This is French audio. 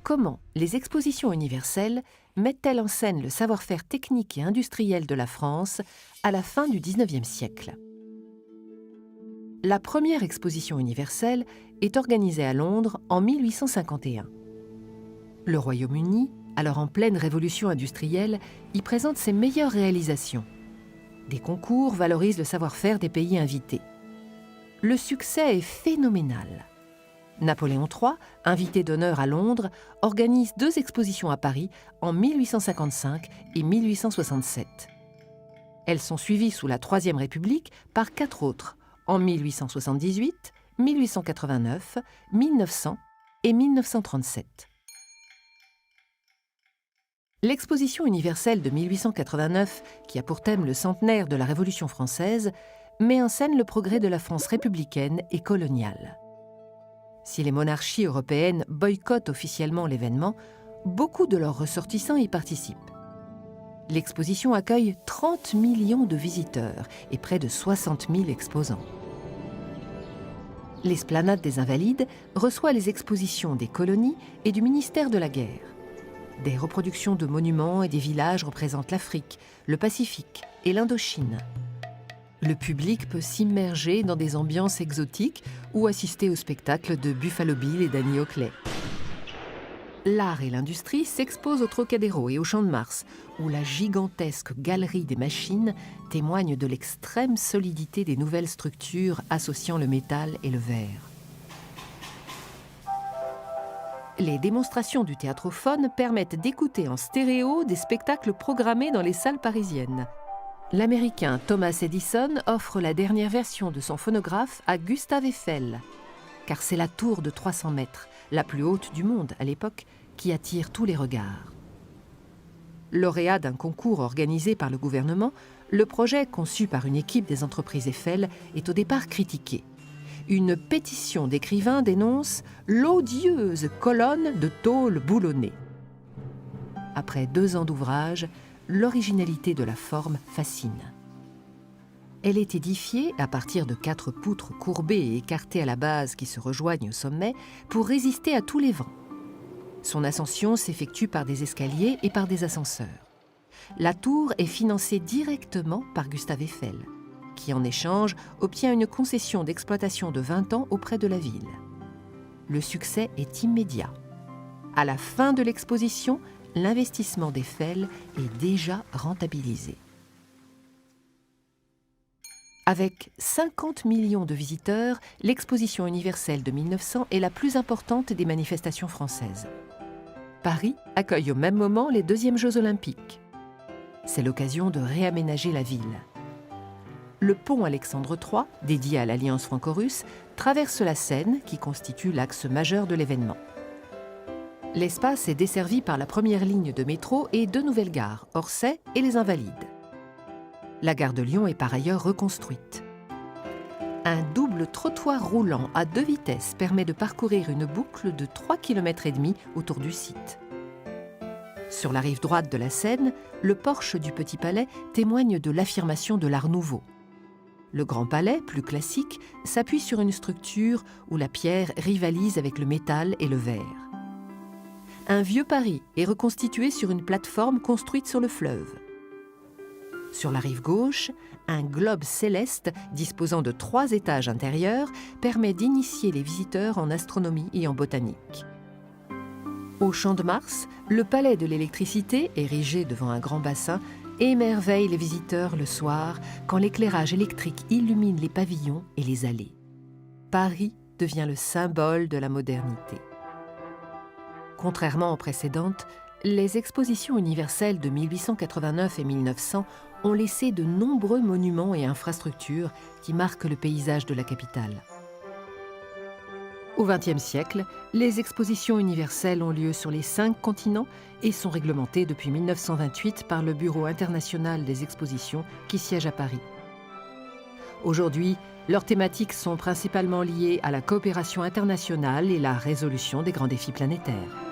comment les expositions universelles mettent-elles en scène le savoir-faire technique et industriel de la France à la fin du XIXe siècle. La première exposition universelle est organisée à Londres en 1851. Le Royaume-Uni, alors en pleine révolution industrielle, y présente ses meilleures réalisations. Des concours valorisent le savoir-faire des pays invités. Le succès est phénoménal. Napoléon III, invité d'honneur à Londres, organise 2 expositions à Paris en 1855 et 1867. Elles sont suivies sous la Troisième République par 4 autres, en 1878, 1889, 1900 et 1937. L'exposition universelle de 1889, qui a pour thème le centenaire de la Révolution française, met en scène le progrès de la France républicaine et coloniale. Si les monarchies européennes boycottent officiellement l'événement, beaucoup de leurs ressortissants y participent. L'exposition accueille 30 millions de visiteurs et près de 60 000 exposants. L'Esplanade des Invalides reçoit les expositions des colonies et du ministère de la Guerre. Des reproductions de monuments et des villages représentent l'Afrique, le Pacifique et l'Indochine. Le public peut s'immerger dans des ambiances exotiques ou assister au spectacle de Buffalo Bill et d'Annie Oakley. L'art et l'industrie s'exposent au Trocadéro et au Champ de Mars, où la gigantesque galerie des machines témoigne de l'extrême solidité des nouvelles structures associant le métal et le verre. Les démonstrations du Théâtrophone permettent d'écouter en stéréo des spectacles programmés dans les salles parisiennes. L'Américain Thomas Edison offre la dernière version de son phonographe à Gustave Eiffel, car c'est la tour de 300 mètres, la plus haute du monde à l'époque, qui attire tous les regards. Lauréat d'un concours organisé par le gouvernement, le projet conçu par une équipe des entreprises Eiffel est au départ critiqué. Une pétition d'écrivains dénonce l'odieuse colonne de tôle boulonnée. Après 2 ans d'ouvrage, l'originalité de la forme fascine. Elle est édifiée à partir de 4 poutres courbées et écartées à la base qui se rejoignent au sommet pour résister à tous les vents. Son ascension s'effectue par des escaliers et par des ascenseurs. La tour est financée directement par Gustave Eiffel, qui en échange obtient une concession d'exploitation de 20 ans auprès de la ville. Le succès est immédiat. À la fin de l'exposition, l'investissement d'Eiffel est déjà rentabilisé. Avec 50 millions de visiteurs, l'exposition universelle de 1900 est la plus importante des manifestations françaises. Paris accueille au même moment les 2e Jeux olympiques. C'est l'occasion de réaménager la ville. Le pont Alexandre III, dédié à l'Alliance franco-russe, traverse la Seine, qui constitue l'axe majeur de l'événement. L'espace est desservi par la première ligne de métro et 2 nouvelles gares, Orsay et les Invalides. La gare de Lyon est par ailleurs reconstruite. Un double trottoir roulant à 2 vitesses permet de parcourir une boucle de 3,5 km autour du site. Sur la rive droite de la Seine, le porche du Petit Palais témoigne de l'affirmation de l'Art nouveau. Le Grand Palais, plus classique, s'appuie sur une structure où la pierre rivalise avec le métal et le verre. Un vieux Paris est reconstitué sur une plateforme construite sur le fleuve. Sur la rive gauche, un globe céleste disposant de 3 étages intérieurs permet d'initier les visiteurs en astronomie et en botanique. Au Champ de Mars, le palais de l'électricité, érigé devant un grand bassin, émerveille les visiteurs le soir quand l'éclairage électrique illumine les pavillons et les allées. Paris devient le symbole de la modernité. Contrairement aux précédentes, les expositions universelles de 1889 et 1900 ont laissé de nombreux monuments et infrastructures qui marquent le paysage de la capitale. Au XXe siècle, les expositions universelles ont lieu sur les 5 continents et sont réglementées depuis 1928 par le Bureau international des expositions qui siège à Paris. Aujourd'hui, leurs thématiques sont principalement liées à la coopération internationale et la résolution des grands défis planétaires.